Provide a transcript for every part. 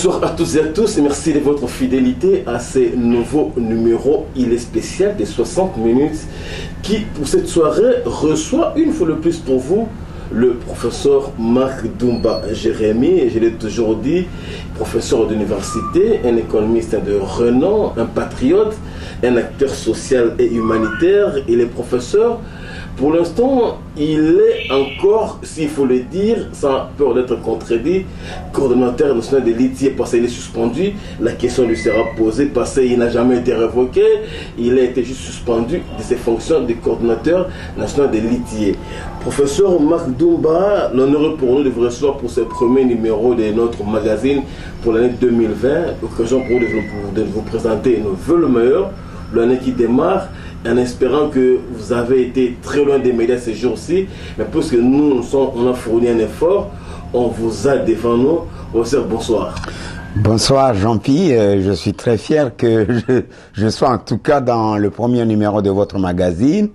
Bonsoir à toutes et à tous et merci de votre fidélité à ce nouveau numéro. Il est spécial des 60 minutes qui, pour cette soirée, reçoit une fois le plus pour vous le professeur Marc Dumba Jérémy. Et je l'ai toujours dit, professeur d'université, un économiste de renom, un patriote, un acteur social et humanitaire. Il est professeur. Pour l'instant, il est encore, s'il faut le dire, sans peur d'être contredit, coordonnateur national de l'ITIE parce qu'il est suspendu. La question lui sera posée parce qu'il n'a jamais été révoqué. Il a été juste suspendu de ses fonctions de coordonnateur national de l'ITIE. Professeur Marc Dumba, l'honneur pour nous de vous recevoir pour ce premier numéro de notre magazine pour l'année 2020. L'occasion pour vous de vous présenter nos vœux le meilleur, l'année qui démarre, en espérant que vous avez été très loin des médias ces jours-ci, mais puisque nous, on a fourni un effort, on vous a devant nous. Professeur, bonsoir. Bonsoir Jean-Pierre, je suis très fier que je sois en tout cas dans le premier numéro de votre magazine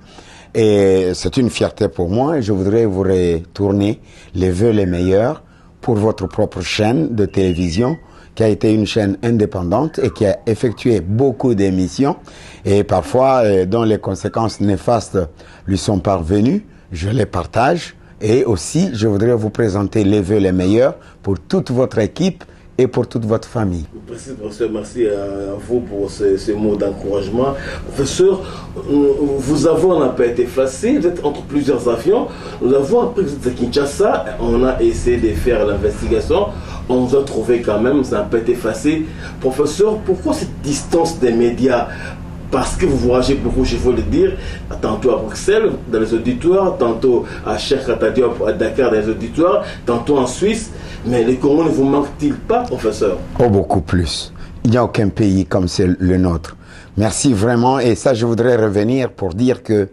et c'est une fierté pour moi et je voudrais vous retourner les vœux les meilleurs pour votre propre chaîne de télévision qui a été une chaîne indépendante et qui a effectué beaucoup d'émissions et parfois dont les conséquences néfastes lui sont parvenues. Je les partage et aussi je voudrais vous présenter les vœux les meilleurs pour toute votre équipe et pour toute votre famille. Professeur, merci à vous pour ces mots d'encouragement. Professeur, vous avons, on n'a pas été facile, vous êtes entre plusieurs avions. Nous avons appris que vous êtes à Kinshasa, on a essayé de faire l'investigation. On nous a trouvé quand même, ça n'a pas été facile. Professeur, pourquoi cette distance des médias? Parce que vous voyagez beaucoup, je veux le dire, tantôt à Bruxelles, dans les auditoires, tantôt à Cheikh Anta Diop, à Dakar, dans les auditoires, tantôt en Suisse. Mais les Congo ne vous manquent-ils pas, professeur? Oh, beaucoup plus. Il n'y a aucun pays comme c'est le nôtre. Merci vraiment. Et ça, je voudrais revenir pour dire que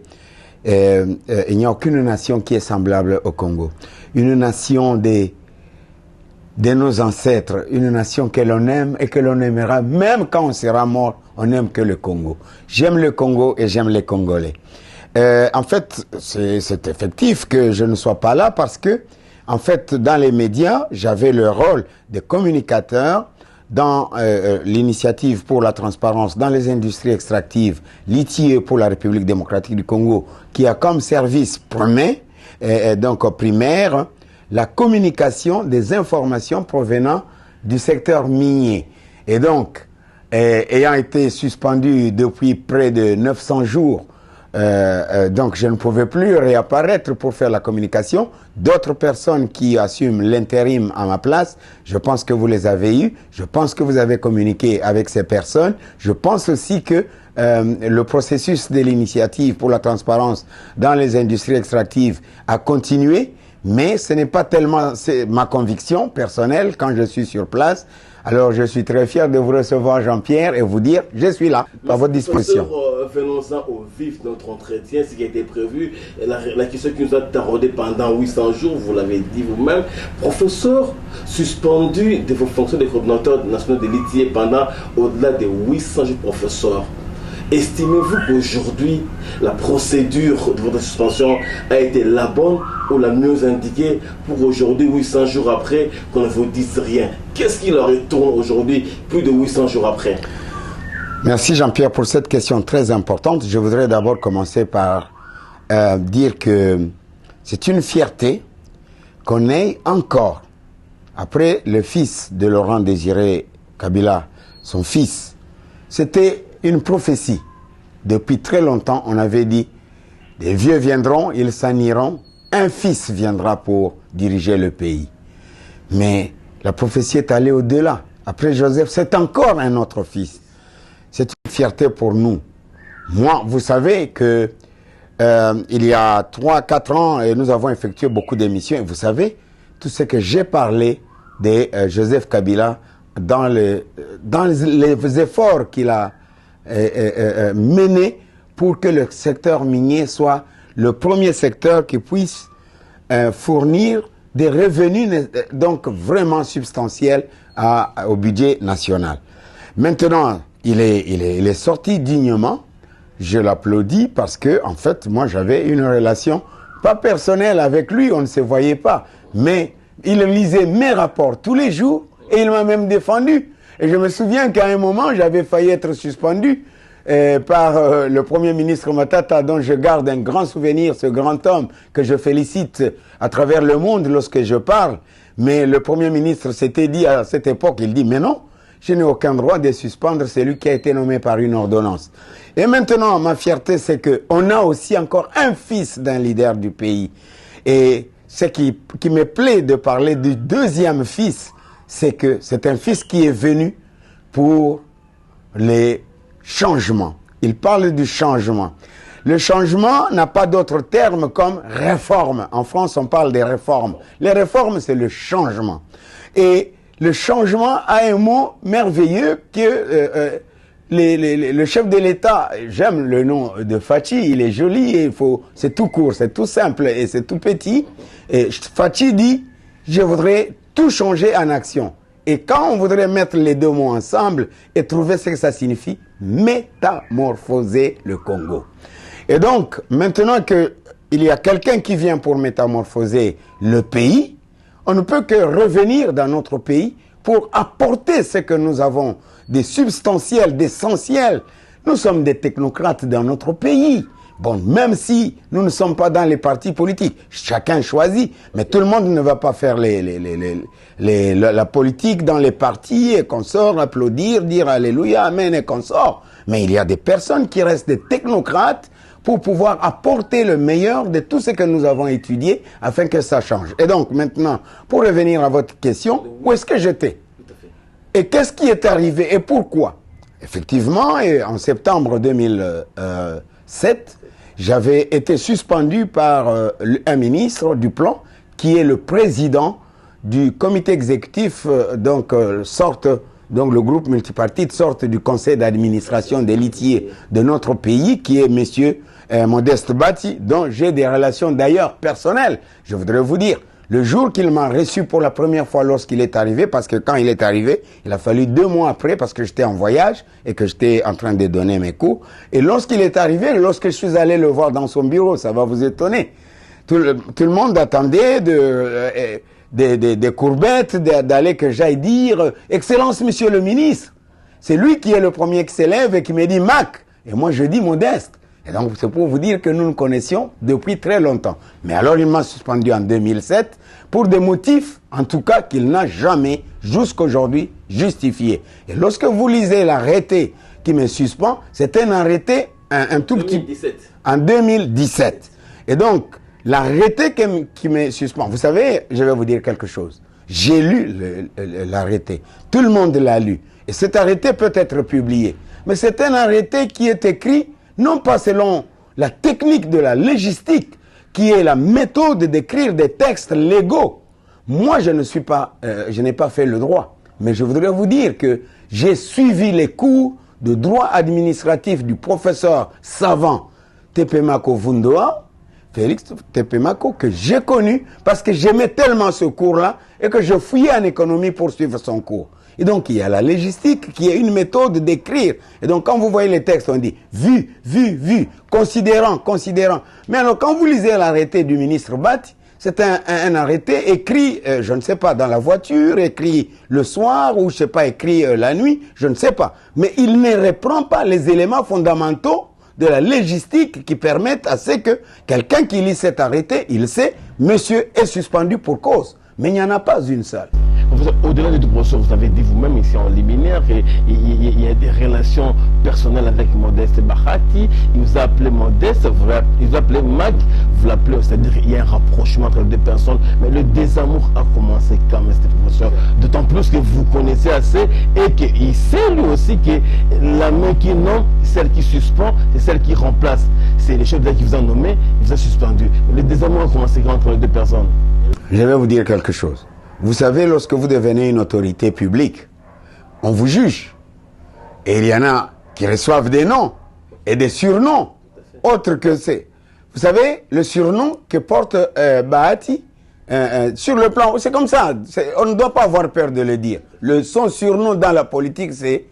il n'y a aucune nation qui est semblable au Congo. Une nation de nos ancêtres, une nation que l'on aime et que l'on aimera, même quand on sera mort, on n'aime que le Congo. J'aime le Congo et j'aime les Congolais. En fait, c'est effectif que je ne sois pas là parce que, en fait, dans les médias, j'avais le rôle de communicateur dans l'initiative pour la transparence dans les industries extractives, l'ITIE pour la République démocratique du Congo, qui a comme service premier, donc primaire, la communication des informations provenant du secteur minier. Et donc, ayant été suspendu depuis près de 900 jours, donc je ne pouvais plus réapparaître pour faire la communication. D'autres personnes qui assument l'intérim à ma place, je pense que vous les avez eues, je pense que vous avez communiqué avec ces personnes. Je pense aussi que le processus de l'initiative pour la transparence dans les industries extractives a continué. Mais ce n'est pas tellement ma conviction personnelle quand je suis sur place. Alors je suis très fier de vous recevoir Jean-Pierre et vous dire je suis là à votre disposition. Venons-en au vif de notre entretien, ce qui a été prévu. La question qui nous a taraudé pendant 800 jours, vous l'avez dit vous-même. Professeur, suspendu de vos fonctions de coordonnateur national de l'ITIE pendant au-delà de 800 jours, professeur. Estimez-vous qu'aujourd'hui, la procédure de votre suspension a été la bonne ou la mieux indiquée pour aujourd'hui, 800 jours après, qu'on ne vous dise rien? Qu'est-ce qui leur retourne aujourd'hui, plus de 800 jours après? Merci Jean-Pierre pour cette question très importante. Je voudrais d'abord commencer par dire que c'est une fierté qu'on ait encore, après le fils de Laurent Désiré Kabila, son fils, c'était une prophétie. Depuis très longtemps, on avait dit, des vieux viendront, ils s'en iront, un fils viendra pour diriger le pays. Mais la prophétie est allée au-delà. Après Joseph, c'est encore un autre fils. C'est une fierté pour nous. Moi, vous savez que il y a 3-4 ans, nous avons effectué beaucoup d'émissions. Et vous savez, tout ce que j'ai parlé de Joseph Kabila dans les efforts qu'il a mené pour que le secteur minier soit le premier secteur qui puisse fournir des revenus donc vraiment substantiels au budget national. Maintenant, il est sorti dignement. Je l'applaudis parce que, en fait, moi j'avais une relation pas personnelle avec lui, on ne se voyait pas, mais il lisait mes rapports tous les jours Et il m'a même défendu. Et je me souviens qu'à un moment, j'avais failli être suspendu par le Premier ministre Matata, dont je garde un grand souvenir, ce grand homme que je félicite à travers le monde lorsque je parle. Mais le Premier ministre s'était dit à cette époque, il dit, mais non, je n'ai aucun droit de suspendre celui qui a été nommé par une ordonnance. Et maintenant, ma fierté, c'est qu'on a aussi encore un fils d'un leader du pays. Et ce qui me plaît de parler du deuxième fils, c'est que c'est un fils qui est venu pour les changements. Il parle du changement. Le changement n'a pas d'autre terme comme réforme. En France, on parle des réformes. Les réformes, c'est le changement. Et le changement a un mot merveilleux que le chef de l'État, j'aime le nom de Fachi, il est joli, et c'est tout court, c'est tout simple et c'est tout petit. Et Fachi dit, je voudrais tout changer en action. Et quand on voudrait mettre les deux mots ensemble et trouver ce que ça signifie, métamorphoser le Congo. Et donc, maintenant qu'il y a quelqu'un qui vient pour métamorphoser le pays, on ne peut que revenir dans notre pays pour apporter ce que nous avons des substantiels, d'essentiels. Nous sommes des technocrates dans notre pays. Bon, même si nous ne sommes pas dans les partis politiques, chacun choisit, mais tout le monde ne va pas faire la politique dans les partis et qu'on sort, applaudir, dire Alléluia, Amen et qu'on sort. Mais il y a des personnes qui restent des technocrates pour pouvoir apporter le meilleur de tout ce que nous avons étudié afin que ça change. Et donc maintenant, pour revenir à votre question, où est-ce que j'étais? Et qu'est-ce qui est arrivé et pourquoi? Effectivement, en septembre 2007, j'avais été suspendu par un ministre du Plan qui est le président du comité exécutif, donc le groupe multipartite sorte du conseil d'administration des litiers de notre pays, qui est monsieur Modeste Bati, dont j'ai des relations d'ailleurs personnelles. Je voudrais vous dire, le jour qu'il m'a reçu pour la première fois lorsqu'il est arrivé, parce que quand il est arrivé, il a fallu 2 mois après, parce que j'étais en voyage et que j'étais en train de donner mes cours. Et lorsqu'il est arrivé, lorsque je suis allé le voir dans son bureau, ça va vous étonner, tout le monde attendait des courbettes, d'aller que j'aille dire « Excellence, monsieur le ministre ». C'est lui qui est le premier qui s'élève et qui me dit « Mac ». Et moi, je dis « Modeste ». Et donc, c'est pour vous dire que nous nous connaissions depuis très longtemps. Mais alors, il m'a suspendu en 2007 pour des motifs, en tout cas, qu'il n'a jamais, jusqu'aujourd'hui, justifié. Et lorsque vous lisez l'arrêté qui me suspend, c'est un arrêté un tout 2017. Petit... En 2017. Et donc, l'arrêté qui me suspend, vous savez, je vais vous dire quelque chose. J'ai lu l'arrêté. Tout le monde l'a lu. Et cet arrêté peut être publié. Mais c'est un arrêté qui est écrit non pas selon la technique de la légistique, qui est la méthode d'écrire des textes légaux. Moi, je n'ai pas fait le droit. Mais je voudrais vous dire que j'ai suivi les cours de droit administratif du professeur savant Tepemako Vundoa, Félix Tepemako, que j'ai connu parce que j'aimais tellement ce cours-là et que je fouillais en économie pour suivre son cours. Et donc, il y a la légistique qui est une méthode d'écrire. Et donc, quand vous voyez les textes, on dit vu, vu, vu, considérant, considérant. Mais alors, quand vous lisez l'arrêté du ministre Bati, c'est un arrêté écrit, je ne sais pas, dans la voiture, écrit le soir, ou je ne sais pas, écrit la nuit, je ne sais pas. Mais il ne reprend pas les éléments fondamentaux de la légistique qui permettent à ce que quelqu'un qui lit cet arrêté, il sait, monsieur est suspendu pour cause. Mais il n'y en a pas une seule. Au-delà de tout, professeur, vous avez dit vous-même ici en liminaire qu'il y a des relations personnelles avec Modeste Bahati. Il vous a appelé Modeste, il vous a appelé Mac, vous l'appelez, c'est-à-dire qu'il y a un rapprochement entre les deux personnes. Mais le désamour a commencé quand même, professeur. D'autant plus que vous connaissez assez et qu'il sait lui aussi que la main qui nomme, celle qui suspend, c'est celle qui remplace. C'est les chefs d'État qui vous ont nommé, il vous a suspendu. Le désamour a commencé entre les deux personnes. Je vais vous dire quelque chose. Vous savez, lorsque vous devenez une autorité publique, on vous juge. Et il y en a qui reçoivent des noms et des surnoms, autres que c'est. Vous savez, le surnom que porte Bahati, sur le plan, c'est comme ça, on ne doit pas avoir peur de le dire. Son surnom dans la politique, c'est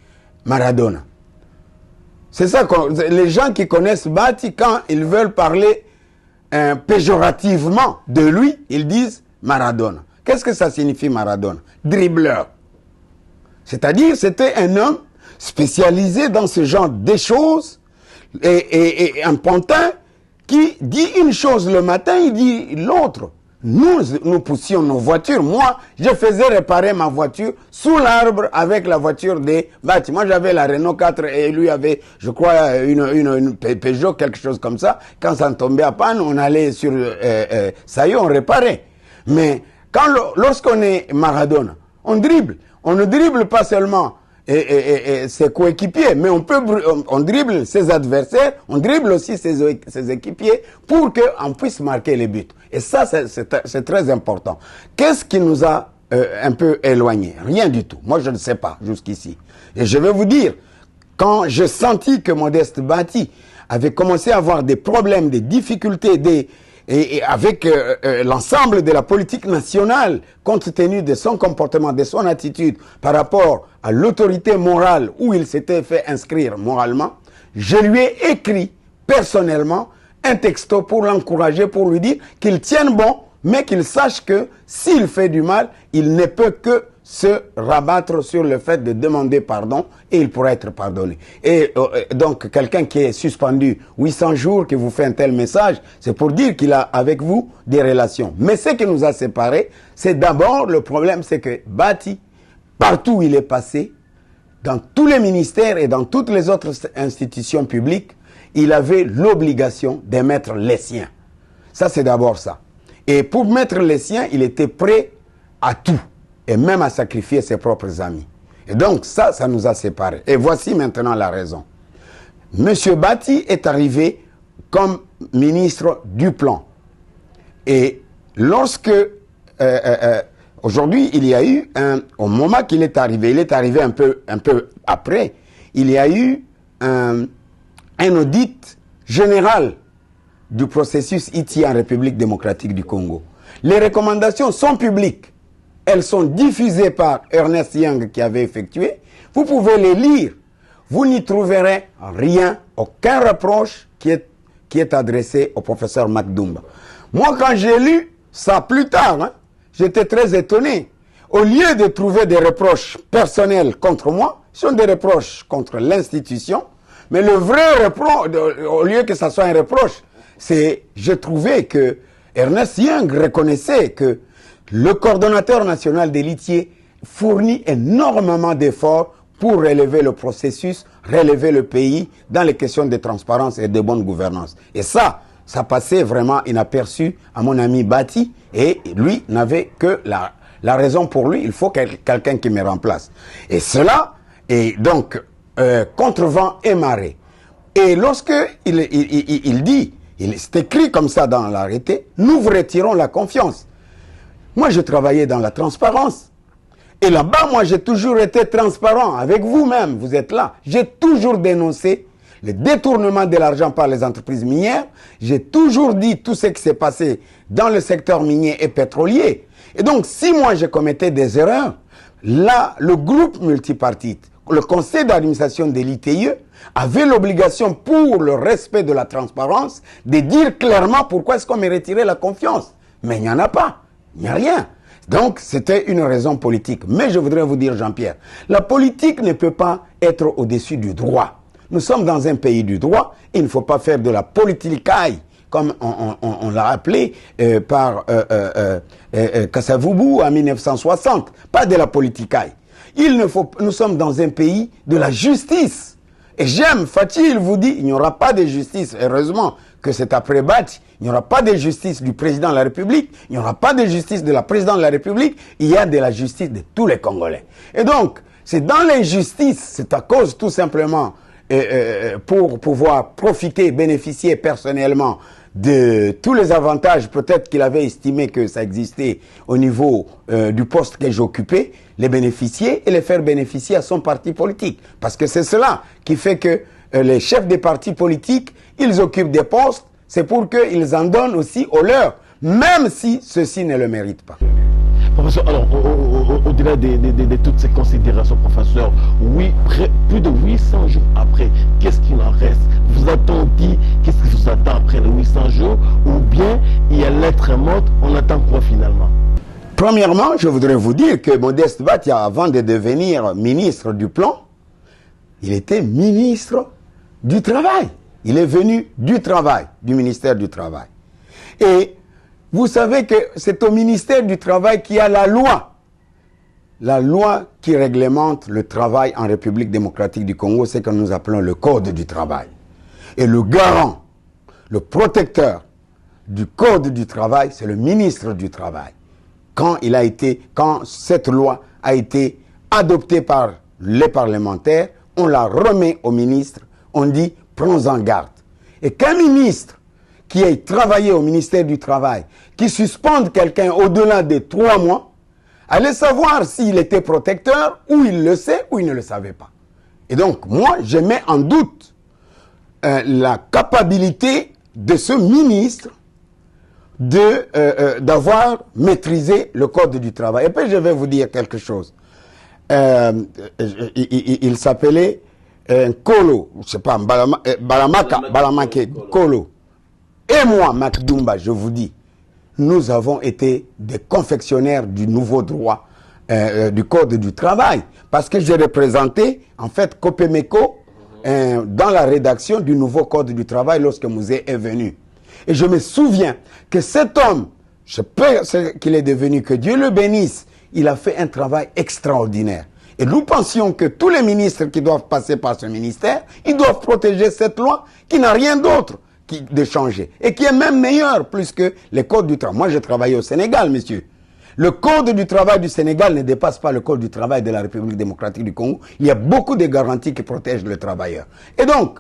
Maradona. C'est ça, les gens qui connaissent Bahati, quand ils veulent parler péjorativement de lui, ils disent Maradona. Qu'est-ce que ça signifie Maradona? Dribbleur. C'est-à-dire, c'était un homme spécialisé dans ce genre de choses et un pantin qui dit une chose le matin, il dit l'autre. Nous poussions nos voitures. Moi, je faisais réparer ma voiture sous l'arbre avec la voiture des Bati. Moi, j'avais la Renault 4 et lui avait, je crois, une Peugeot, quelque chose comme ça. Quand ça tombait à panne, on allait sur ça y est, on réparait. Mais lorsqu'on est Maradona, on dribble. On ne dribble pas seulement ses coéquipiers, mais on dribble ses adversaires, on dribble aussi ses équipiers pour qu'on puisse marquer les buts. Et ça, c'est très important. Qu'est-ce qui nous a un peu éloignés? Rien du tout. Moi, je ne sais pas jusqu'ici. Et je vais vous dire, quand j'ai senti que Modeste Bati avait commencé à avoir des problèmes, des difficultés, et avec l'ensemble de la politique nationale, compte tenu de son comportement, de son attitude par rapport à l'autorité morale où il s'était fait inscrire moralement, je lui ai écrit personnellement un texto pour l'encourager, pour lui dire qu'il tienne bon, mais qu'il sache que s'il fait du mal, il ne peut que se rabattre sur le fait de demander pardon et il pourra être pardonné. Et donc, quelqu'un qui est suspendu 800 jours, qui vous fait un tel message, c'est pour dire qu'il a avec vous des relations. Mais ce qui nous a séparés, c'est d'abord le problème, c'est que Bati, partout où il est passé, dans tous les ministères et dans toutes les autres institutions publiques, il avait l'obligation de mettre les siens. Ça, c'est d'abord ça. Et pour mettre les siens, il était prêt à tout. Et même à sacrifier ses propres amis. Et donc ça nous a séparés. Et voici maintenant la raison. Monsieur Bati est arrivé comme ministre du plan. Et lorsque, aujourd'hui, il y a eu, au moment qu'il est arrivé un peu après, il y a eu un audit général du processus ITI en République démocratique du Congo. Les recommandations sont publiques. Elles sont diffusées par Ernest Young qui avait effectué. Vous pouvez les lire. Vous n'y trouverez rien, aucun reproche qui est adressé au professeur Makdumba. Moi, quand j'ai lu ça plus tard, j'étais très étonné. Au lieu de trouver des reproches personnels contre moi, ce sont des reproches contre l'institution. Mais le vrai reproche, au lieu que ça soit un reproche, je trouvais que Ernest Young reconnaissait que le coordonnateur national des litiers fournit énormément d'efforts pour relever le processus, relever le pays dans les questions de transparence et de bonne gouvernance. Et ça passait vraiment inaperçu à mon ami Bati, et lui n'avait que la raison pour lui, il faut quelqu'un qui me remplace. Et cela est donc contre vent et marée. Et lorsque il dit, c'est écrit comme ça dans l'arrêté, nous vous retirons la confiance. Moi, je travaillais dans la transparence. Et là-bas, moi, j'ai toujours été transparent avec vous-même. Vous êtes là. J'ai toujours dénoncé le détournement de l'argent par les entreprises minières. J'ai toujours dit tout ce qui s'est passé dans le secteur minier et pétrolier. Et donc, si moi, je commettais des erreurs, là, le groupe multipartite, le conseil d'administration de l'ITIE, avait l'obligation, pour le respect de la transparence, de dire clairement pourquoi est-ce qu'on me retirait la confiance. Mais il n'y en a pas. Il n'y a rien. Donc, c'était une raison politique. Mais je voudrais vous dire, Jean-Pierre, la politique ne peut pas être au-dessus du droit. Nous sommes dans un pays du droit. Il ne faut pas faire de la politicaille, comme on l'a appelé par Kasavubu en 1960. Pas de la politicaille. Nous sommes dans un pays de la justice. Et j'aime, Fatih, il vous dit, il n'y aura pas de justice. Heureusement que c'est après Bati. Il n'y aura pas de justice du président de la République. Il n'y aura pas de justice de la présidente de la République. Il y a de la justice de tous les Congolais. Et donc, c'est dans l'injustice, c'est à cause tout simplement, pour pouvoir profiter, bénéficier personnellement de tous les avantages, peut-être qu'il avait estimé que ça existait au niveau du poste que j'occupais, les bénéficier et les faire bénéficier à son parti politique. Parce que c'est cela qui fait que les chefs des partis politiques, ils occupent des postes, c'est pour qu'ils en donnent aussi aux leurs, même si ceux-ci ne le méritent pas. Professeur, alors, au-delà de toutes ces considérations, professeur, oui, plus de 800 jours après, qu'est-ce qu'il en reste? Vous a-t-on dit qu'est-ce qui vous attend après les 800 jours? Ou bien il y a l'être morte, on attend quoi finalement? Premièrement, je voudrais vous dire que Modeste Batia, avant de devenir ministre du Plan, il était ministre du Travail. Il est venu du Travail, du ministère du Travail. Et vous savez que c'est au ministère du Travail qu'il y a la loi qui réglemente le travail en République démocratique du Congo, c'est que nous appelons le Code du travail. Et le garant, le protecteur du Code du travail, c'est le ministre du Travail. Quand cette loi a été adoptée par les parlementaires, on la remet au ministre, on dit prends-en garde. Et qu'un ministre qui ait travaillé au ministère du Travail, qui suspende quelqu'un au-delà de 3 mois, allez savoir s'il était protecteur, ou il le sait, ou il ne le savait pas. Et donc, moi, je mets en doute la capacité de ce ministre d'avoir maîtrisé le Code du travail. Et puis, je vais vous dire quelque chose. Il s'appelait Kolo, je ne sais pas, Balamake Kolo. Et moi, Makdumba, je vous dis, nous avons été des confectionnaires du nouveau droit du Code du travail. Parce que j'ai représenté, en fait, Copemeco dans la rédaction du nouveau Code du travail lorsque Mouzé est venu. Et je me souviens que cet homme, je peux ce qu'il est devenu, que Dieu le bénisse, il a fait un travail extraordinaire. Et nous pensions que tous les ministres qui doivent passer par ce ministère, ils doivent protéger cette loi qui n'a rien d'autre de changer. Et qui est même meilleure plus que les codes du travail. Moi, j'ai travaillé au Sénégal, monsieur. Le code du travail du Sénégal ne dépasse pas le code du travail de la République démocratique du Congo. Il y a beaucoup de garanties qui protègent le travailleur. Et donc,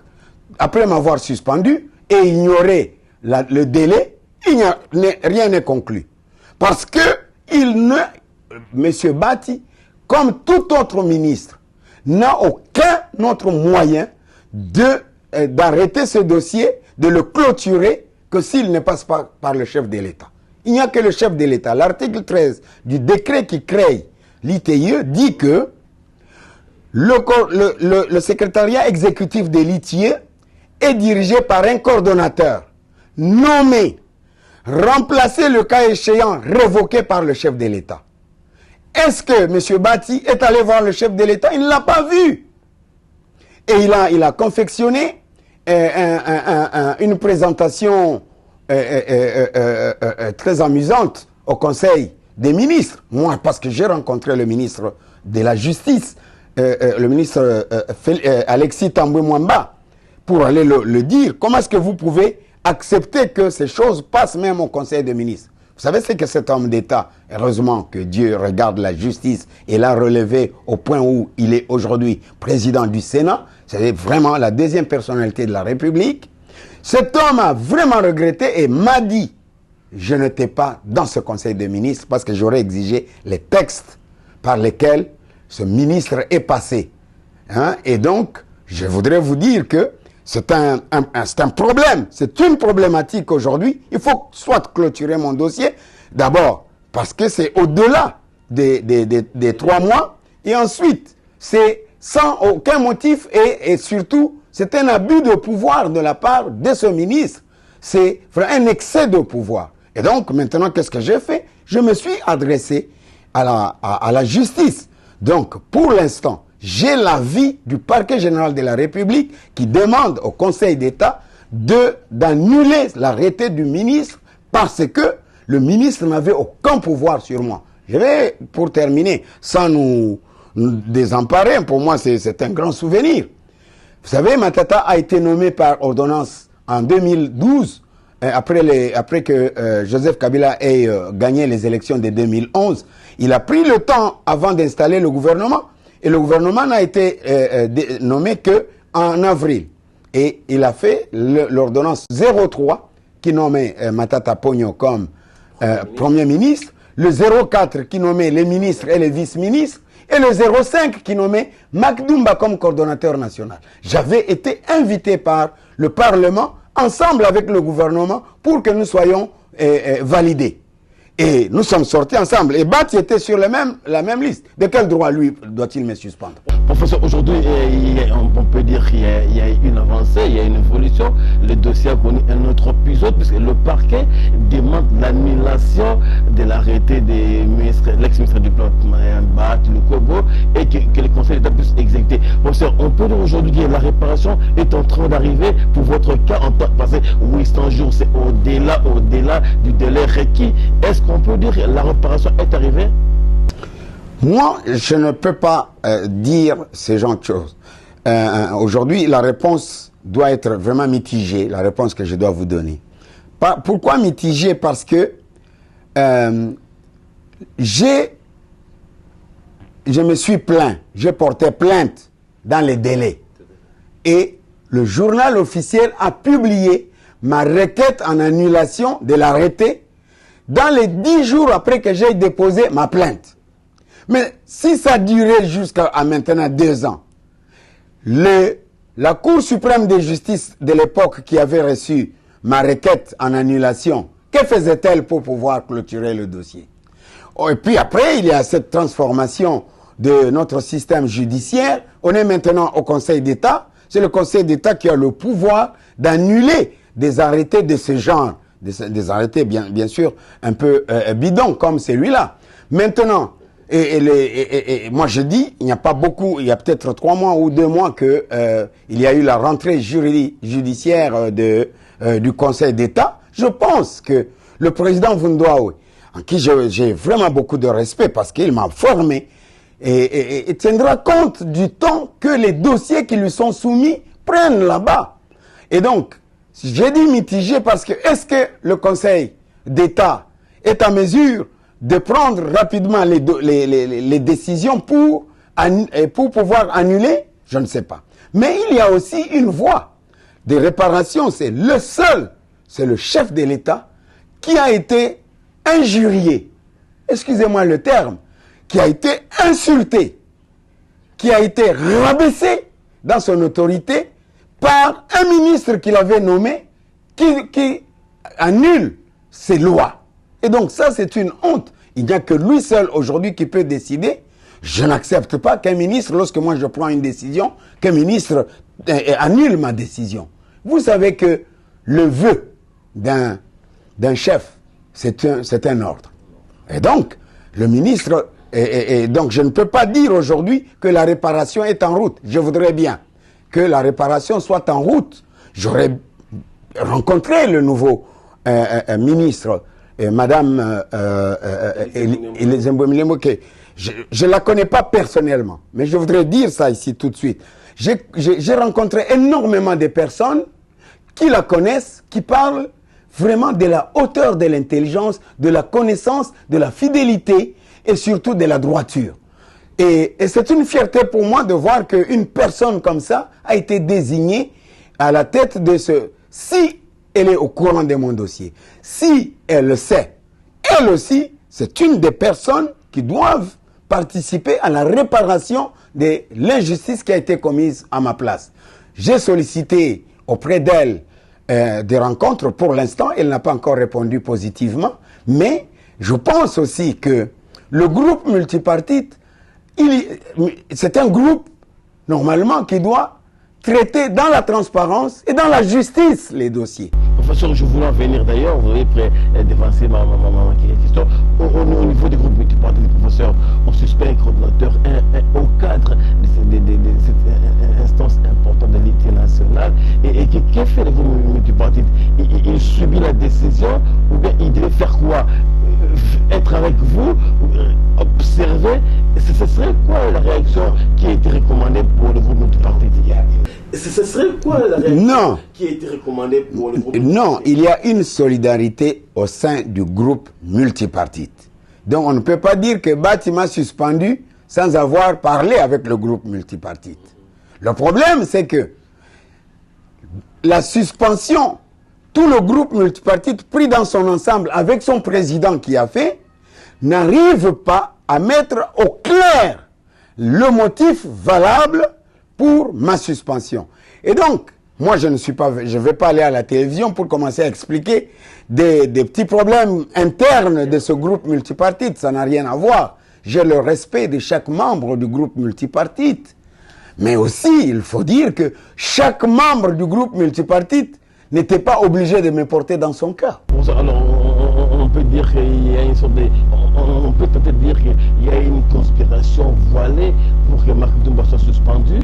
après m'avoir suspendu et ignoré le délai, rien n'est conclu. Parce que M. Bati, comme tout autre ministre, n'a aucun autre moyen d'arrêter ce dossier, de le clôturer, que s'il ne passe pas par le chef de l'État. Il n'y a que le chef de l'État. L'article 13 du décret qui crée l'ITIE dit que le secrétariat exécutif de l'ITIE est dirigé par un coordonnateur nommé, remplacé le cas échéant, révoqué par le chef de l'État. Est-ce que M. Bati est allé voir le chef de l'État? Il ne l'a pas vu. Et il a confectionné une présentation très amusante au Conseil des ministres. Moi, parce que j'ai rencontré le ministre de la Justice, le ministre Alexis Tambwe Mwamba, pour aller le dire. Comment est-ce que vous pouvez accepter que ces choses passent même au Conseil des ministres? Vous savez, c'est que cet homme d'État, heureusement que Dieu regarde la justice et l'a relevé au point où il est aujourd'hui président du Sénat. C'est vraiment la deuxième personnalité de la République. Cet homme a vraiment regretté et m'a dit, je n'étais pas dans ce Conseil des ministres parce que j'aurais exigé les textes par lesquels ce ministre est passé. Et donc, je voudrais vous dire que c'est un problème, c'est une problématique aujourd'hui. Il faut soit clôturer mon dossier, d'abord parce que c'est au-delà des 3 mois, et ensuite, c'est sans aucun motif, et surtout, c'est un abus de pouvoir de la part de ce ministre. C'est un excès de pouvoir. Et donc, maintenant, qu'est-ce que j'ai fait? Je me suis adressé à la justice. Donc, pour l'instant, j'ai l'avis du parquet général de la République qui demande au Conseil d'État d'annuler l'arrêté du ministre parce que le ministre n'avait aucun pouvoir sur moi. Je vais, pour terminer, sans nous désemparer, pour moi c'est un grand souvenir. Vous savez, Matata a été nommé par ordonnance en 2012, après que Joseph Kabila ait gagné les élections de 2011. Il a pris le temps avant d'installer le gouvernement. Et le gouvernement n'a été nommé qu'en avril. Et il a fait l'ordonnance 03 qui nommait Matata Pogno comme Premier ministre, le 04 qui nommait les ministres et les vice-ministres, et le 05 qui nommait Makdumba comme coordonnateur national. J'avais été invité par le Parlement, ensemble avec le gouvernement, pour que nous soyons validés. Et nous sommes sortis ensemble. Et Bati était sur la même liste. De quel droit, lui, doit-il me suspendre? Professeur, aujourd'hui, on peut dire qu'il y a une avancée, il y a une évolution. Le dossier a connu un autre épisode, puisque le parquet demande l'annulation de l'arrêté de l'ex-ministre du Plan, Bati Lukwebo, et que le Conseil d'État puisse exécuter. Professeur, on peut dire aujourd'hui que la réparation est en train d'arriver pour votre cas en tant que passé 800 jours, c'est au-delà du délai requis. Est-ce qu'on peut dire que la réparation est arrivée? Moi, je ne peux pas dire ce genre de choses. Aujourd'hui, la réponse doit être vraiment mitigée, la réponse que je dois vous donner. Pourquoi mitigée? Parce que je me suis plaint, j'ai porté plainte dans les délais. Et le journal officiel a publié ma requête en annulation de l'arrêté dans les 10 jours après que j'ai déposé ma plainte. Mais si ça durait jusqu'à maintenant 2 ans, la Cour suprême de justice de l'époque qui avait reçu ma requête en annulation, que faisait-elle pour pouvoir clôturer le dossier? Et puis après, il y a cette transformation de notre système judiciaire. On est maintenant au Conseil d'État. C'est le Conseil d'État qui a le pouvoir d'annuler des arrêtés de ce genre. Des arrêtés, bien sûr, un peu bidons comme celui-là. Maintenant, moi je dis, il n'y a pas beaucoup, il y a peut-être 3 mois ou 2 mois que il y a eu la rentrée judiciaire du Conseil d'État. Je pense que le président Vundoawe, en qui j'ai vraiment beaucoup de respect parce qu'il m'a formé, et tiendra compte du temps que les dossiers qui lui sont soumis prennent là-bas. Et donc, j'ai dit mitigé parce que est-ce que le Conseil d'État est en mesure de prendre rapidement les décisions pour pouvoir annuler? Je ne sais pas. Mais il y a aussi une voie de réparation. C'est le chef de l'État qui a été injurié, excusez-moi le terme, qui a été insulté, qui a été rabaissé dans son autorité par un ministre qu'il avait nommé qui annule ses lois. Et donc ça, c'est une honte. Il n'y a que lui seul aujourd'hui qui peut décider. Je n'accepte pas qu'un ministre, lorsque moi je prends une décision, qu'un ministre annule ma décision. Vous savez que le vœu d'un chef, c'est un ordre. Et donc, le ministre... Et donc, je ne peux pas dire aujourd'hui que la réparation est en route. Je voudrais bien que la réparation soit en route. J'aurais rencontré le nouveau ministre, Madame je ne la connais pas personnellement, mais je voudrais dire ça ici tout de suite. J'ai rencontré énormément de personnes qui la connaissent, qui parlent vraiment de la hauteur de l'intelligence, de la connaissance, de la fidélité et surtout de la droiture. Et c'est une fierté pour moi de voir qu'une personne comme ça a été désignée à la tête de ce... Si elle est au courant de mon dossier, si elle le sait, elle aussi, c'est une des personnes qui doivent participer à la réparation de l'injustice qui a été commise à ma place. J'ai sollicité auprès d'elle des rencontres. Pour l'instant, elle n'a pas encore répondu positivement, mais je pense aussi que le groupe multipartite, c'est un groupe, normalement, qui doit traiter dans la transparence et dans la justice les dossiers. Professeur, je voulais en venir d'ailleurs, vous voyez, dévancer ma question. Au niveau du groupe multipartite, professeur, on suspect un coordinateur au cadre de cette instance importante de l'unité nationale. Et qu'est-ce que fait le groupe multipartite? Il subit la décision ou bien il devait faire quoi? Être avec vous, observer, ce serait quoi la réaction qui a été recommandée pour le groupe multipartite? Ce serait quoi la réaction qui a été recommandée pour le groupe multipartite? Non, il y a une solidarité au sein du groupe multipartite. Donc on ne peut pas dire que Bati m'a suspendu sans avoir parlé avec le groupe multipartite. Le problème, c'est que la suspension, tout le groupe multipartite pris dans son ensemble avec son président qui a fait, n'arrive pas à mettre au clair le motif valable pour ma suspension. Et donc, Moi, je ne vais pas aller à la télévision pour commencer à expliquer des petits problèmes internes de ce groupe multipartite. Ça n'a rien à voir. J'ai le respect de chaque membre du groupe multipartite. Mais aussi, il faut dire que chaque membre du groupe multipartite n'était pas obligé de me porter dans son cas. Alors, on peut dire qu'il y a une sorte de... On peut peut-être dire qu'il y a une conspiration voilée pour que Marc Doumbouya soit suspendu.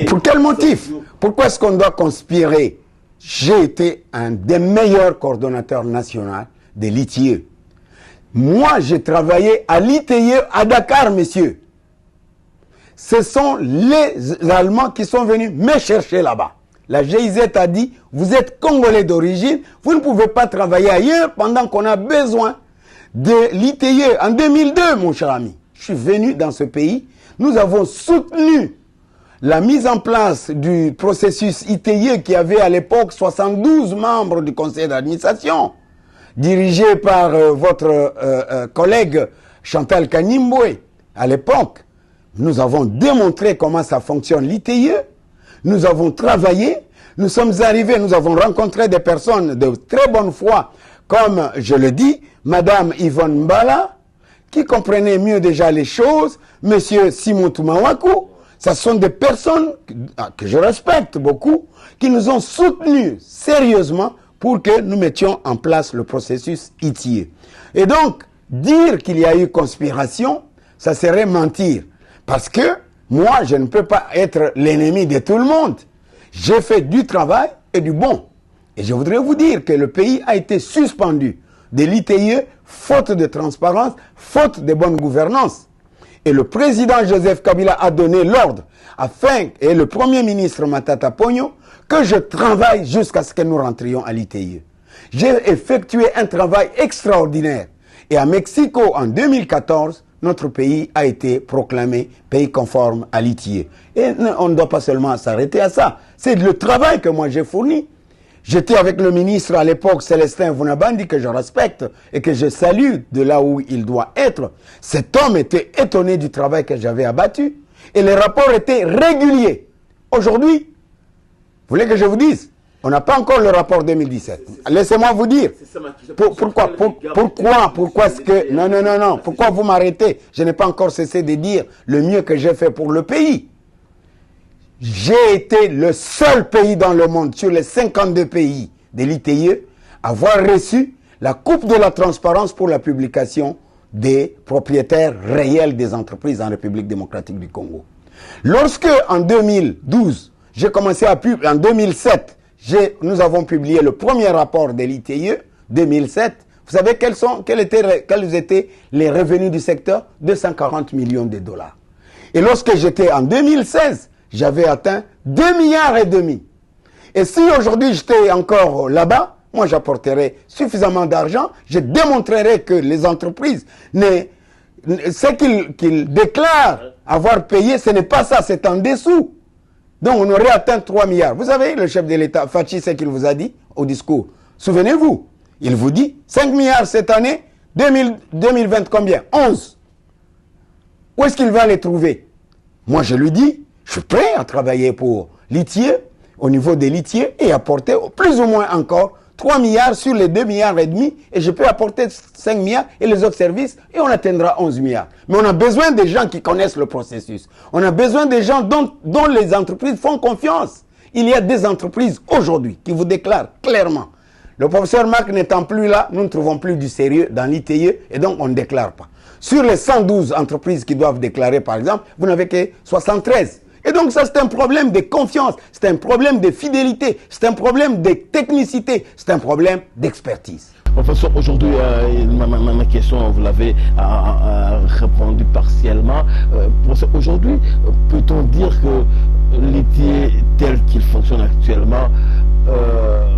Pour quel motif? Pourquoi est-ce qu'on doit conspirer? J'ai été un des meilleurs coordonnateurs nationaux de l'ITIE. Moi, j'ai travaillé à l'ITIE à Dakar, messieurs. Ce sont les Allemands qui sont venus me chercher là-bas. La GIZ a dit, vous êtes Congolais d'origine, vous ne pouvez pas travailler ailleurs pendant qu'on a besoin de l'ITIE. En 2002, mon cher ami, je suis venu dans ce pays. Nous avons soutenu la mise en place du processus ITIE qui avait à l'époque 72 membres du conseil d'administration, dirigé par votre collègue Chantal Kanyimbwe. À l'époque, nous avons démontré comment ça fonctionne l'ITIE. Nous avons travaillé, nous sommes arrivés, nous avons rencontré des personnes de très bonne foi, comme je le dis, Madame Yvonne Mbala, qui comprenait mieux déjà les choses, Monsieur Simon Toumawakou. Ce sont des personnes que je respecte beaucoup, qui nous ont soutenus sérieusement pour que nous mettions en place le processus ITIE. Et donc, dire qu'il y a eu conspiration, ça serait mentir. Parce que moi, je ne peux pas être l'ennemi de tout le monde. J'ai fait du travail et du bon. Et je voudrais vous dire que le pays a été suspendu de l'ITIE, faute de transparence, faute de bonne gouvernance. Et le président Joseph Kabila a donné l'ordre, afin, et le premier ministre Matata Ponyo, que je travaille jusqu'à ce que nous rentrions à l'ITIE. J'ai effectué un travail extraordinaire. Et à Mexico, en 2014, notre pays a été proclamé pays conforme à l'ITIE. Et on ne doit pas seulement s'arrêter à ça. C'est le travail que moi j'ai fourni. J'étais avec le ministre à l'époque, Célestin Vunabandi, que je respecte et que je salue de là où il doit être. Cet homme était étonné du travail que j'avais abattu. Et les rapports étaient réguliers. Aujourd'hui, vous voulez que je vous dise, on n'a pas encore le rapport 2017. Laissez-moi vous dire. Pourquoi est-ce que... Non. Pourquoi vous m'arrêtez? Je n'ai pas encore cessé de dire le mieux que j'ai fait pour le pays. J'ai été le seul pays dans le monde, sur les 52 pays de l'ITIE, à avoir reçu la coupe de la transparence pour la publication des propriétaires réels des entreprises en République démocratique du Congo. Lorsque, en 2012, j'ai commencé à publier, en 2007, nous avons publié le premier rapport de l'ITIE, 2007. Vous savez quels étaient les revenus du secteur? 240 millions de dollars. Et lorsque j'étais en 2016, j'avais atteint 2,5 milliards. Et si aujourd'hui j'étais encore là-bas, moi j'apporterais suffisamment d'argent, je démontrerai que les entreprises, ce qu'ils déclarent avoir payé, ce n'est pas ça, c'est en dessous. Donc on aurait atteint 3 milliards. Vous savez, le chef de l'État, Fachi, ce qu'il vous a dit au discours. Souvenez-vous, il vous dit 5 milliards cette année, 2020 combien? 11. Où est-ce qu'il va les trouver? Moi je lui dis, je suis prêt à travailler pour l'ITIE, au niveau de l'ITIE, et apporter plus ou moins encore 3 milliards sur les 2,5 milliards, et je peux apporter 5 milliards et les autres services, et on atteindra 11 milliards. Mais on a besoin des gens qui connaissent le processus. On a besoin des gens dont les entreprises font confiance. Il y a des entreprises aujourd'hui qui vous déclarent clairement. Le professeur Marc n'étant plus là, nous ne trouvons plus du sérieux dans l'ITIE, et donc on ne déclare pas. Sur les 112 entreprises qui doivent déclarer, par exemple, vous n'avez que 73. Et donc ça, c'est un problème de confiance, c'est un problème de fidélité, c'est un problème de technicité, c'est un problème d'expertise. Professeur, aujourd'hui, ma question, vous l'avez répondu partiellement. Aujourd'hui, peut-on dire que l'ITIE tel qu'il fonctionne actuellement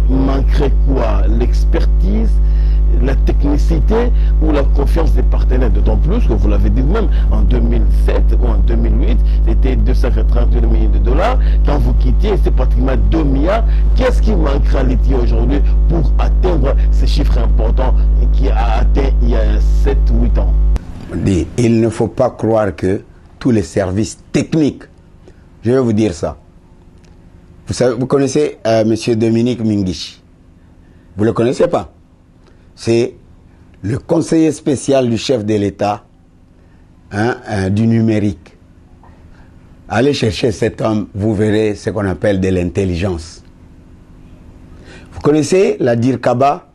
manquerait quoi? L'expertise, la technicité ou la confiance des partenaires? D'autant plus que vous l'avez dit vous-même, en 2007 ou en 2008, c'était 232 millions de dollars. Quand vous quittiez, c'est pratiquement 2 milliards. Qu'est-ce qui manquera à l'ITIE aujourd'hui pour atteindre ces chiffres importants qui a atteint il y a 7-8 ans? Il ne faut pas croire que tous les services techniques, je vais vous dire ça, Vous savez, vous connaissez Monsieur Dominique Mingishi? Vous le connaissez pas? C'est le conseiller spécial du chef de l'État du numérique. Allez chercher cet homme, vous verrez ce qu'on appelle de l'intelligence. Vous connaissez la Dirkaba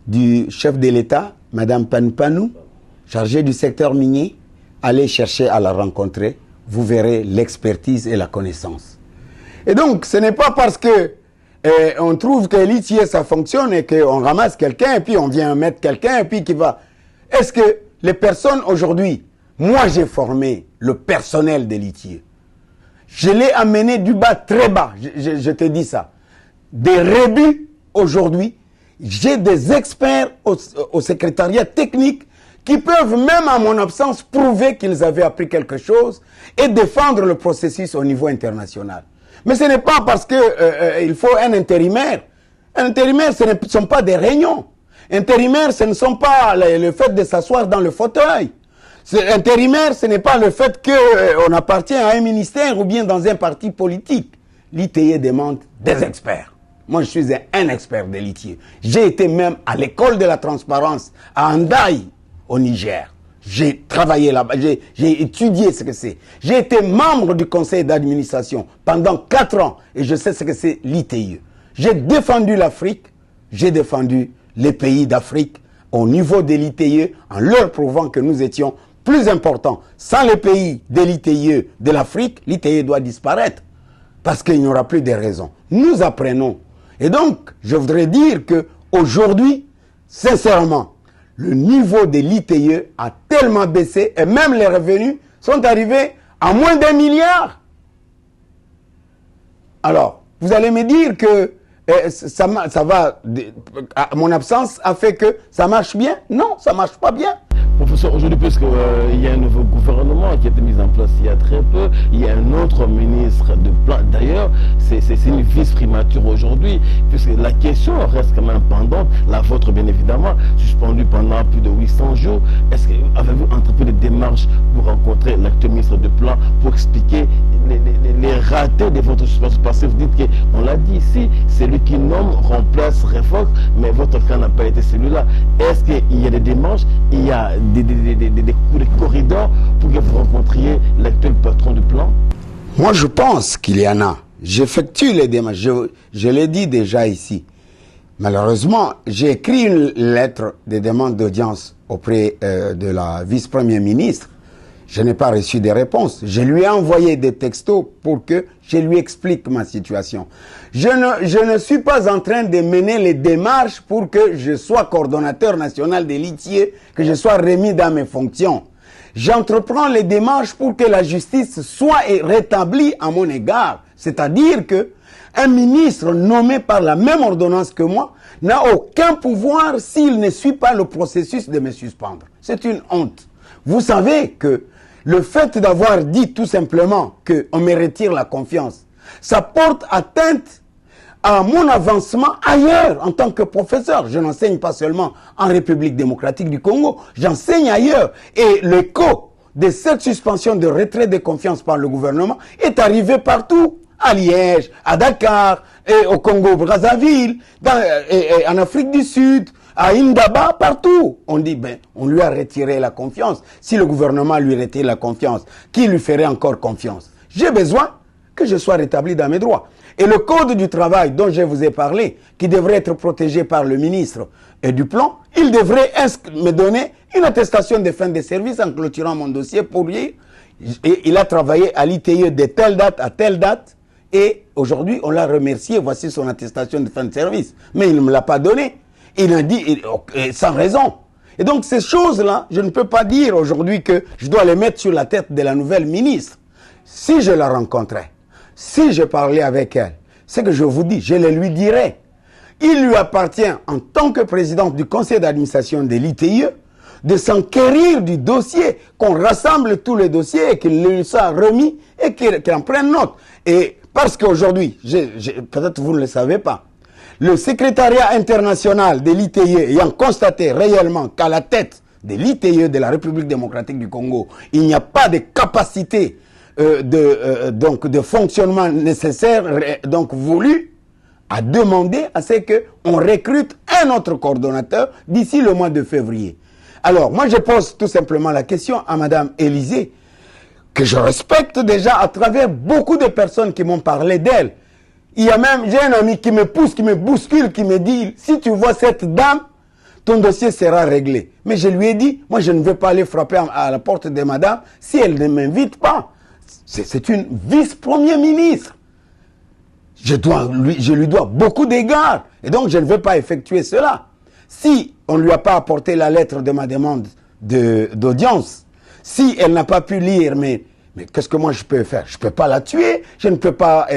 du chef de l'État, Madame Panpanou, chargée du secteur minier? Allez chercher à la rencontrer, vous verrez l'expertise et la connaissance. Et donc, ce n'est pas parce que on trouve que l'ITIE ça fonctionne et qu'on ramasse quelqu'un et puis on vient mettre quelqu'un et puis qui va... Est-ce que les personnes aujourd'hui, moi j'ai formé le personnel de l'ITIE. Je l'ai amené du bas très bas, je te dis ça. Des rébus aujourd'hui, j'ai des experts au secrétariat technique qui peuvent même à mon absence prouver qu'ils avaient appris quelque chose et défendre le processus au niveau international. Mais ce n'est pas parce que il faut un intérimaire. Un intérimaire, ce ne sont pas des réunions. Intérimaire, ce ne sont pas le fait de s'asseoir dans le fauteuil. Intérimaire, ce n'est pas le fait qu'on appartient à un ministère ou bien dans un parti politique. L'ITIE demande des experts. Moi, je suis un expert de l'ITIE. J'ai été même à l'école de la transparence à Handaï, au Niger. J'ai travaillé là-bas, j'ai étudié ce que c'est. J'ai été membre du conseil d'administration pendant 4 ans et je sais ce que c'est l'ITIE. J'ai défendu l'Afrique, j'ai défendu les pays d'Afrique au niveau de l'ITIE en leur prouvant que nous étions plus importants. Sans les pays de l'ITIE de l'Afrique, l'ITIE doit disparaître parce qu'il n'y aura plus de raisons. Nous apprenons. Et donc, je voudrais dire que aujourd'hui, sincèrement, le niveau de l'ITIE a tellement baissé et même les revenus sont arrivés à moins d'1 milliard. Alors, vous allez me dire que ça va, mon absence a fait que ça marche bien? Non, ça marche pas bien. Professeur, aujourd'hui, puisqu'il y a un nouveau gouvernement qui a été mis en place il y a très peu, il y a un autre ministre de plan. D'ailleurs, c'est une vice-primature aujourd'hui, puisque la question reste quand même pendante. La vôtre, bien évidemment, suspendue pendant plus de 800 jours. Est-ce que avez-vous entrepris des démarches pour rencontrer l'actuel ministre de plan pour expliquer les ratés de votre suspension? Parce que vous dites qu'on l'a dit ici, c'est lui qui nomme, remplace, révoque, mais votre cas n'a pas été celui-là. Est-ce qu'il y a des démarches, il y a des corridors pour que vous rencontriez l'actuel patron du plan? Moi, je pense qu'il y en a. J'effectue les démarches. Je l'ai dit déjà ici. Malheureusement, j'ai écrit une lettre de demande d'audience auprès de la vice-première ministre. Je n'ai pas reçu de réponse. Je lui ai envoyé des textos pour que je lui explique ma situation. Je ne suis pas en train de mener les démarches pour que je sois coordonnateur national de l'ITIE, que je sois remis dans mes fonctions. J'entreprends les démarches pour que la justice soit rétablie à mon égard. C'est-à-dire que un ministre nommé par la même ordonnance que moi n'a aucun pouvoir s'il ne suit pas le processus de me suspendre. C'est une honte. Vous savez que le fait d'avoir dit tout simplement qu'on me retire la confiance, ça porte atteinte à mon avancement ailleurs en tant que professeur. Je n'enseigne pas seulement en République démocratique du Congo, j'enseigne ailleurs. Et l'écho de cette suspension de retrait de confiance par le gouvernement est arrivé partout. À Liège, à Dakar, et au Congo-Brazzaville, en Afrique du Sud, à Indaba, partout. On dit, on lui a retiré la confiance. Si le gouvernement lui retire la confiance, qui lui ferait encore confiance? J'ai besoin que je sois rétabli dans mes droits. Et le code du travail dont je vous ai parlé, qui devrait être protégé par le ministre du plan, il devrait me donner une attestation de fin de service en clôturant mon dossier pour lui. Et il a travaillé à l'ITIE de telle date à telle date. Et aujourd'hui, on l'a remercié. Voici son attestation de fin de service. Mais il ne me l'a pas donné. Il a dit sans raison. Et donc, ces choses-là, je ne peux pas dire aujourd'hui que je dois les mettre sur la tête de la nouvelle ministre. Si je la rencontrais, si je parlais avec elle, ce que je vous dis, je le lui dirai. Il lui appartient, en tant que président du conseil d'administration de l'ITIE, de s'enquérir du dossier, qu'on rassemble tous les dossiers et qu'il lui soit remis et qu'il en prenne note. Et parce qu'aujourd'hui, peut-être vous ne le savez pas, le secrétariat international de l'ITIE ayant constaté réellement qu'à la tête de l'ITIE de la République démocratique du Congo, il n'y a pas de capacité de fonctionnement nécessaire, donc voulu, a demandé à ce qu'on recrute un autre coordonnateur d'ici le mois de février. Alors, moi, je pose tout simplement la question à Madame Élysée, que je respecte déjà à travers beaucoup de personnes qui m'ont parlé d'elle. Il y a même, j'ai un ami qui me pousse, qui me bouscule, qui me dit, si tu vois cette dame, ton dossier sera réglé. Mais je lui ai dit, moi, je ne vais pas aller frapper à la porte de madame si elle ne m'invite pas. C'est une vice-premier ministre. Je lui dois beaucoup d'égards. Et donc, je ne vais pas effectuer cela. Si on ne lui a pas apporté la lettre de ma demande d'audience, si elle n'a pas pu lire, mais qu'est-ce que moi je peux faire? Je ne peux pas la tuer, je ne peux pas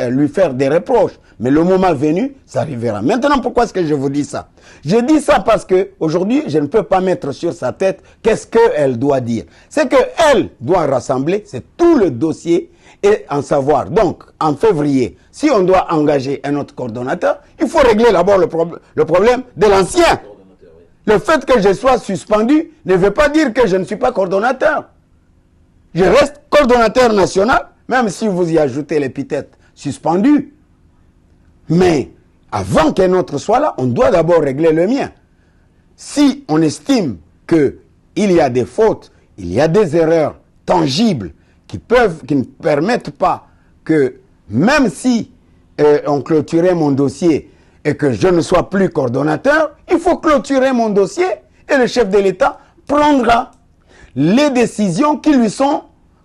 lui faire des reproches. Mais le moment venu, ça arrivera. Maintenant, pourquoi est-ce que je vous dis ça? Je dis ça parce que aujourd'hui, je ne peux pas mettre sur sa tête qu'est-ce qu'elle doit dire. C'est qu'elle doit rassembler, c'est tout le dossier et en savoir. Donc, en février, si on doit engager un autre coordonnateur, il faut régler d'abord le problème de l'ancien. Le fait que je sois suspendu ne veut pas dire que je ne suis pas coordonnateur. Je reste coordonnateur national, même si vous y ajoutez l'épithète suspendu. Mais avant qu'un autre soit là, on doit d'abord régler le mien. Si on estime qu'il y a des fautes, il y a des erreurs tangibles qui ne permettent pas que, même si on clôturait mon dossier et que je ne sois plus coordonnateur, il faut clôturer mon dossier et le chef de l'État prendra les décisions qui lui sont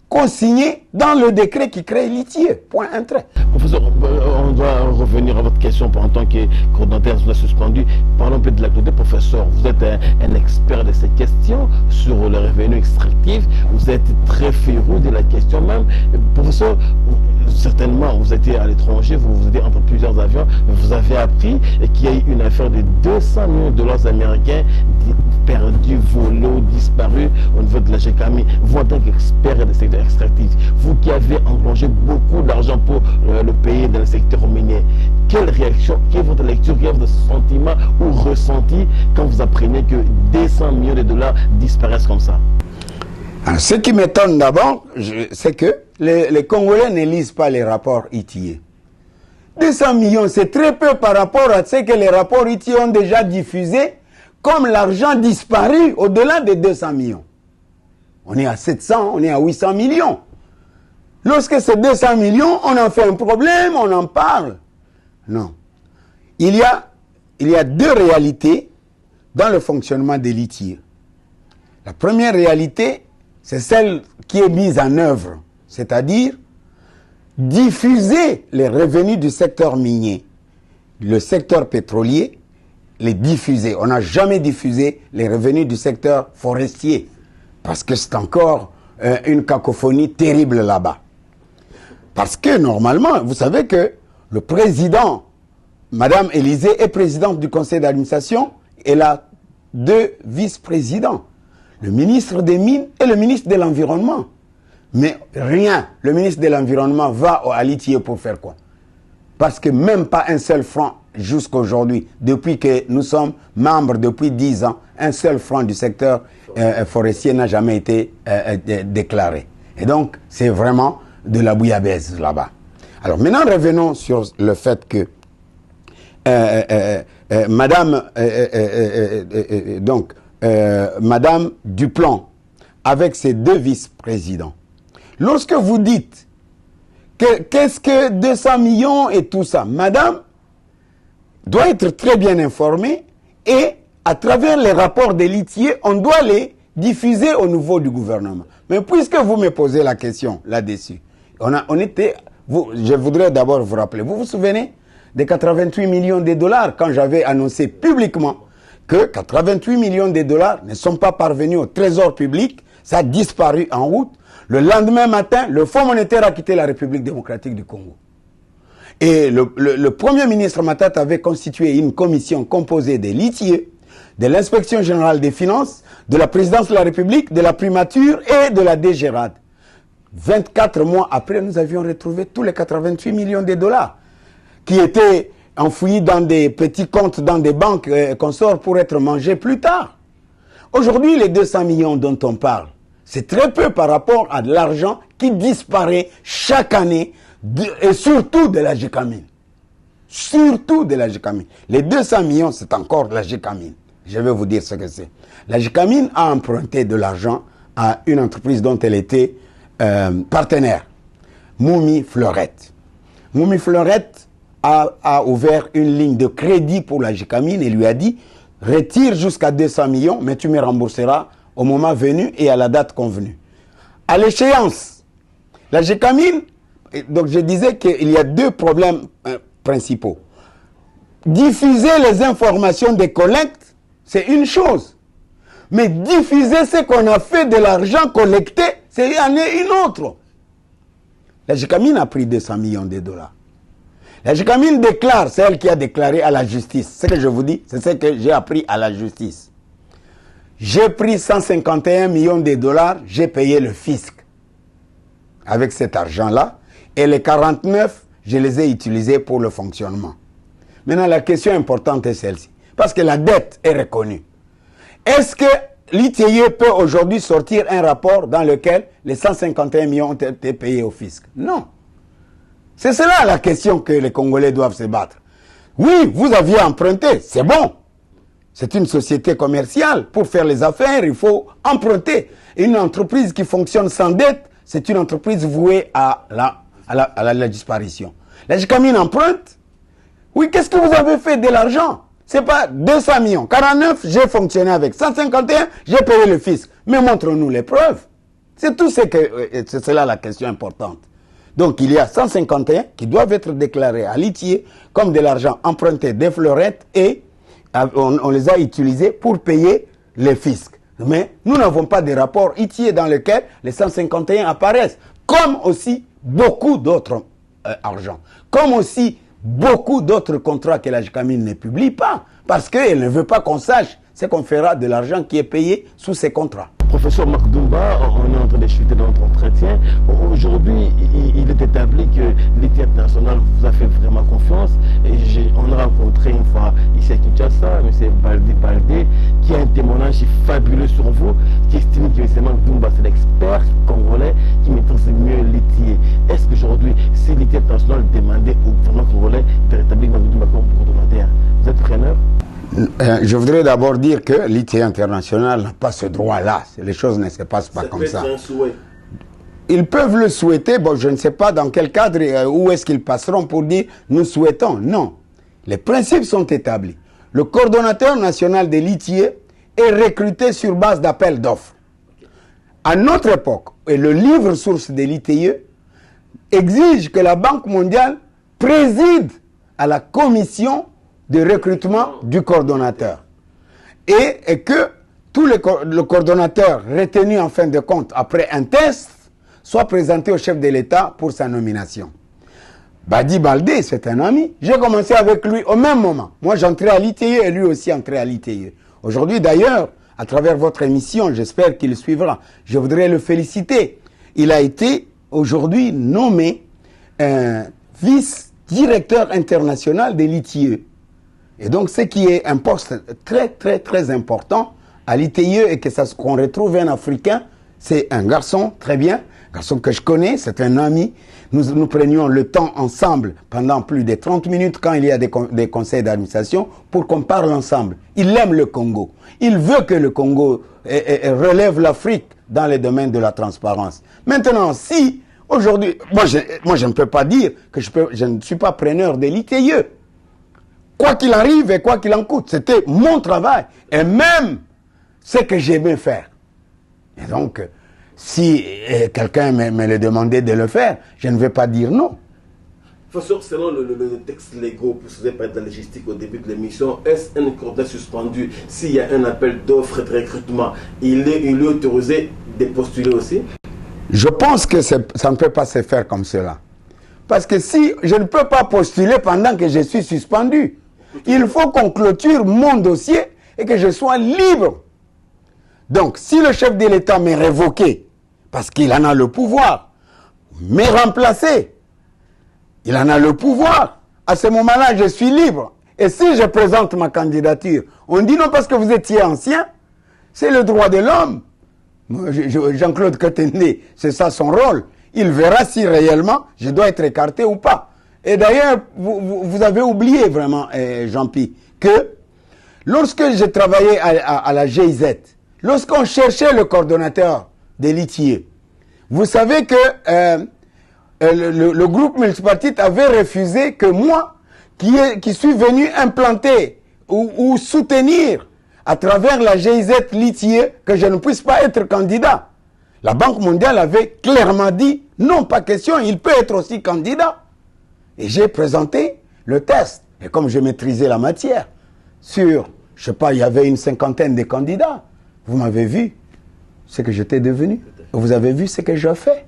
consignées dans le décret qui crée l'ITIE. Point, un trait. Professeur, on doit revenir à votre question en tant que coordonnateur suspendu. Parlons un peu de la côté. Professeur, vous êtes un expert de ces questions sur les revenus extractifs. Vous êtes très féru de la question même. Professeur, certainement, vous étiez à l'étranger, vous étiez entre plusieurs avions, mais vous avez appris qu'il y a eu une affaire de 200 millions de dollars américains perdus, volés, disparus au niveau de la GECAMI. Vous, en tant qu'expert des secteurs extractifs, vous qui avez engrangé beaucoup d'argent pour le pays dans le secteur minier, quelle réaction, quelle est votre lecture, quel est votre sentiment ou ressenti quand vous apprenez que 200 millions de dollars disparaissent comme ça? Alors, ce qui m'étonne d'abord, c'est que les Congolais ne lisent pas les rapports ITIE. 200 millions, c'est très peu par rapport à ce que les rapports ITIE ont déjà diffusé, comme l'argent disparu au-delà des 200 millions. On est à 700, on est à 800 millions. Lorsque c'est 200 millions, on en fait un problème, on en parle. Non. Il y a deux réalités dans le fonctionnement de l'ITIE. La première réalité, c'est celle qui est mise en œuvre, c'est-à-dire diffuser les revenus du secteur minier, le secteur pétrolier, les diffuser. On n'a jamais diffusé les revenus du secteur forestier, parce que c'est encore une cacophonie terrible là-bas. Parce que normalement, vous savez que le président, Madame Élysée, est présidente du conseil d'administration, elle a 2 vice-présidents, le ministre des Mines et le ministre de l'Environnement. Mais rien, le ministre de l'Environnement va à l'ITIE pour faire quoi? Parce que même pas un seul franc jusqu'à aujourd'hui, depuis que nous sommes membres depuis 10 ans, un seul franc du secteur forestier n'a jamais été déclaré. Et donc, c'est vraiment de la bouillabaisse là-bas. Alors maintenant, revenons sur le fait que Madame Duplon, avec ses 2 vice-présidents, lorsque vous dites qu'est-ce que 200 millions et tout ça, Madame doit être très bien informée et à travers les rapports de l'ITIE, on doit les diffuser au niveau du gouvernement. Mais puisque vous me posez la question là-dessus, je voudrais d'abord vous rappeler, vous vous souvenez des 88 millions de dollars quand j'avais annoncé publiquement que 88 millions de dollars ne sont pas parvenus au trésor public, ça a disparu en route. Le lendemain matin, le Fonds monétaire a quitté la République démocratique du Congo. Et le Premier ministre Matata avait constitué une commission composée de l'ITIE, de l'Inspection générale des finances, de la présidence de la République, de la primature et de la DGRAD. 24 mois après, nous avions retrouvé tous les 88 millions de dollars qui étaient enfouis dans des petits comptes, dans des banques consorts pour être mangés plus tard. Aujourd'hui, les 200 millions dont on parle, c'est très peu par rapport à de l'argent qui disparaît chaque année, et surtout de la Gécamine. Surtout de la Gécamine. Les 200 millions, c'est encore la Gécamine. Je vais vous dire ce que c'est. La Gécamine a emprunté de l'argent à une entreprise dont elle était partenaire, Moumi Fleurette. Moumi Fleurette a ouvert une ligne de crédit pour la Gécamine et lui a dit « Retire jusqu'à 200 millions, mais tu me rembourseras au moment venu et à la date convenue. » À l'échéance, la Gécamine, donc je disais qu'il y a deux problèmes principaux. Diffuser les informations des collectes, c'est une chose. Mais diffuser ce qu'on a fait de l'argent collecté, c'est une autre. La Gécamine a pris 200 millions de dollars. La Gécamine déclare, c'est elle qui a déclaré à la justice. Ce que je vous dis, c'est ce que j'ai appris à la justice. J'ai pris 151 millions de dollars, j'ai payé le fisc avec cet argent-là. Et les 49, je les ai utilisés pour le fonctionnement. Maintenant, la question importante est celle-ci. Parce que la dette est reconnue. Est-ce que l'ITIE peut aujourd'hui sortir un rapport dans lequel les 151 millions ont été payés au fisc? Non. C'est cela la question que les Congolais doivent se battre. Oui, vous aviez emprunté, c'est bon. C'est une société commerciale. Pour faire les affaires, il faut emprunter. Une entreprise qui fonctionne sans dette, c'est une entreprise vouée à la disparition. La Gécamine emprunte. Oui, qu'est-ce que vous avez fait de l'argent? C'est pas 200 millions. 49, j'ai fonctionné avec. 151, j'ai payé le fisc. Mais montre-nous les preuves. C'est tout ce que... C'est cela la question importante. Donc, il y a 151 qui doivent être déclarés à l'ITIE comme de l'argent emprunté des fleurettes et on les a utilisés pour payer les fiscs. Mais nous n'avons pas de rapport ITIE dans lequel les 151 apparaissent. Comme aussi beaucoup d'autres argent. Comme aussi beaucoup d'autres contrats que la Gécamine ne publie pas. Parce qu'elle ne veut pas qu'on sache ce qu'on fera de l'argent qui est payé sous ces contrats. Professeur Makdumba, on est en train de chuter dans notre entretien. Aujourd'hui, il est établi que l'ITIE international vous a fait vraiment confiance. Et on a rencontré une fois ici à Kinshasa, M. Baldé, qui a un témoignage fabuleux sur vous, qui estime que M. Makdumba, c'est l'expert congolais qui maîtrise mieux l'ITIE. Est-ce qu'aujourd'hui, si l'ITIE international demandait au gouvernement congolais de rétablir Makdumba comme coordonnateur, vous êtes preneur? Je voudrais d'abord dire que l'ITIE international n'a pas ce droit-là. Les choses ne se passent pas comme ça. C'est un souhait. Ils peuvent le souhaiter, bon, je ne sais pas dans quel cadre, où est-ce qu'ils passeront pour dire « nous souhaitons ». Non, les principes sont établis. Le coordonnateur national de l'ITIE est recruté sur base d'appel d'offres. À notre époque, et le livre source de l'ITIE exige que la Banque mondiale préside à la commission de recrutement du coordonnateur. Et que le coordonnateur retenu en fin de compte après un test soit présenté au chef de l'État pour sa nomination. Badi Baldé, c'est un ami. J'ai commencé avec lui au même moment. Moi, j'entrais à l'ITIE et lui aussi entrait à l'ITIE. Aujourd'hui, d'ailleurs, à travers votre émission, j'espère qu'il suivra. Je voudrais le féliciter. Il a été aujourd'hui nommé vice-directeur international de l'ITIE. Et donc, ce qui est un poste très, très, très important à l'ITIE et qu'on retrouve un Africain, c'est un garçon, très bien, un garçon que je connais, c'est un ami. Nous prenions le temps ensemble pendant plus de 30 minutes quand il y a des conseils d'administration pour qu'on parle ensemble. Il aime le Congo. Il veut que le Congo relève l'Afrique dans les domaines de la transparence. Maintenant, si aujourd'hui, moi je ne peux pas dire que je ne suis pas preneur de l'ITIE. Quoi qu'il arrive et quoi qu'il en coûte, c'était mon travail et même ce que j'aimais faire. Et donc, si quelqu'un me le demandait de le faire, je ne vais pas dire non. Professeur, selon le texte légaux possédé par la logistique au début de l'émission, est-ce un candidat suspendu s'il y a un appel d'offres de recrutement, il est autorisé de postuler aussi? Je pense que ça ne peut pas se faire comme cela. Parce que si je ne peux pas postuler pendant que je suis suspendu, il faut qu'on clôture mon dossier et que je sois libre. Donc, si le chef de l'État m'est révoqué, parce qu'il en a le pouvoir, m'est remplacé, il en a le pouvoir, à ce moment-là, je suis libre. Et si je présente ma candidature, on dit non parce que vous étiez ancien, c'est le droit de l'homme. Jean-Claude Katende, c'est ça son rôle. il verra si réellement je dois être écarté ou pas. Et d'ailleurs, vous avez oublié vraiment, Jean-Pi, que lorsque j'ai travaillé à la GIZ, lorsqu'on cherchait le coordonnateur des litiers, vous savez que le groupe multipartite avait refusé que moi, qui suis venu implanter ou soutenir à travers la GIZ litier, que je ne puisse pas être candidat. La Banque mondiale avait clairement dit, non, pas question, il peut être aussi candidat. Et j'ai présenté le test. Et comme je maîtrisais la matière, sur, je sais pas, il y avait une 50aine de candidats. Vous m'avez vu ce que j'étais devenu. Vous avez vu ce que j'ai fait.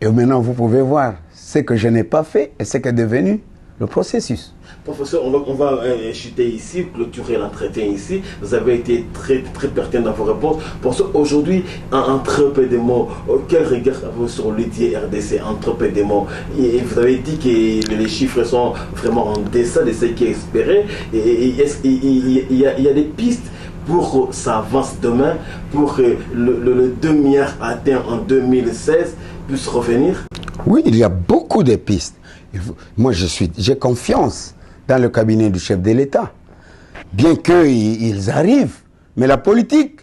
Et maintenant, vous pouvez voir ce que je n'ai pas fait et ce qu'est devenu le processus. Professeur, on va chuter ici, clôturer l'entretien ici. Vous avez été très pertinent dans vos réponses. Pour ça, aujourd'hui, en très peu de mots, quel regard avez-vous sur l'ITIE RDC en très peu de mots? Et vous avez dit que les chiffres sont vraiment en deçà de ce qui est espéré. Et il y a des pistes pour que ça avance demain, pour que le 2 milliards atteint en 2016 puisse revenir? Oui, il y a beaucoup de pistes. Moi, j'ai confiance dans le cabinet du chef de l'État. Bien qu'ils arrivent, mais la politique,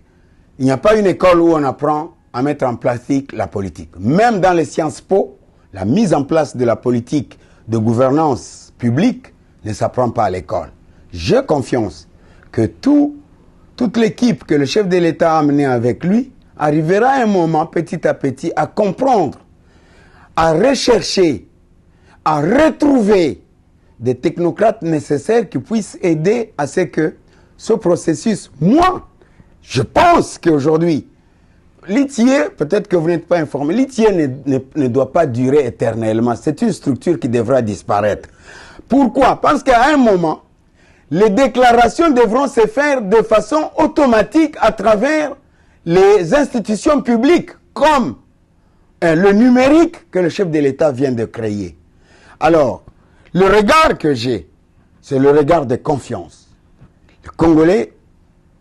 il n'y a pas une école où on apprend à mettre en pratique la politique. Même dans les Sciences Po, la mise en place de la politique de gouvernance publique ne s'apprend pas à l'école. J'ai confiance que toute l'équipe que le chef de l'État a amenée avec lui arrivera à un moment, petit à petit, à comprendre, à rechercher, à retrouver des technocrates nécessaires qui puissent aider à ce que ce processus, moi, je pense qu'aujourd'hui, l'ITIE, peut-être que vous n'êtes pas informé, l'ITIE ne doit pas durer éternellement. C'est une structure qui devra disparaître. Pourquoi? Parce qu'à un moment, les déclarations devront se faire de façon automatique à travers les institutions publiques, comme le numérique que le chef de l'État vient de créer. Alors, le regard que j'ai, c'est le regard de confiance. Le Congolais,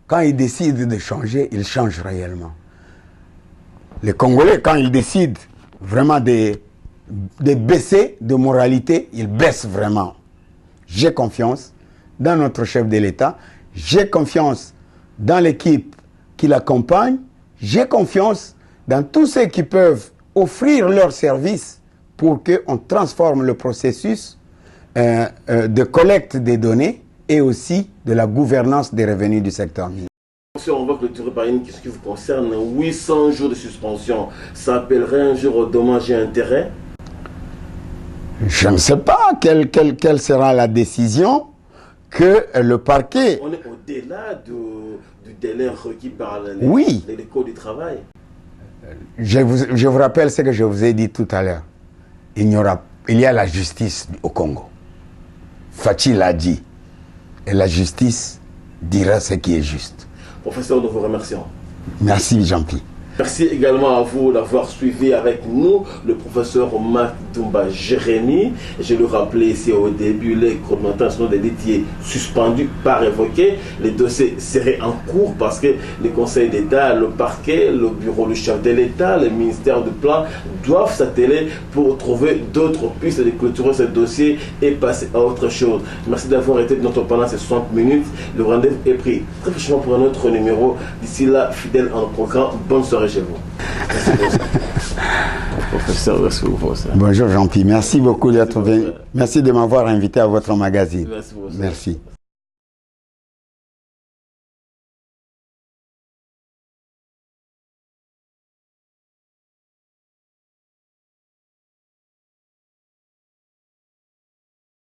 quand il décide de changer, il change réellement. Les Congolais, quand ils décident vraiment de baisser de moralité, ils baissent vraiment. J'ai confiance dans notre chef de l'État, j'ai confiance dans l'équipe qui l'accompagne, j'ai confiance dans tous ceux qui peuvent offrir leurs services pour qu'on transforme le processus de collecte des données et aussi de la gouvernance des revenus du secteur minier. On va clôturer par une question qui vous concerne. 800 jours de suspension, ça appellerait un jour au dommage et intérêt? Je ne sais pas quelle sera la décision que le parquet... On est au-delà du délai requis par les codes du travail. Je vous rappelle ce que je vous ai dit tout à l'heure. Il y a la justice au Congo. Fachi l'a dit. Et la justice dira ce qui est juste. Professeur, nous vous remercions. Merci, Jean-Pierre. Merci également à vous d'avoir suivi avec nous le professeur Matumba Jérémy. Je le rappelais ici au début, les coordonnateurs des litiers suspendus, pas révoqués. Les dossiers seraient en cours parce que le Conseil d'État, le parquet, le bureau du chef de l'État, le ministère du Plan doivent s'atteler pour trouver d'autres pistes de clôturer ce dossier et passer à autre chose. Merci d'avoir été de notre pendant ces 60 minutes. Le rendez-vous est pris très prochainement pour un autre numéro. D'ici là, fidèle en programme. Bonne soirée chez vous. Professeur, bonjour Jean-Pierre, merci beaucoup d'être venu. Merci de m'avoir invité à votre magazine. Merci. Merci.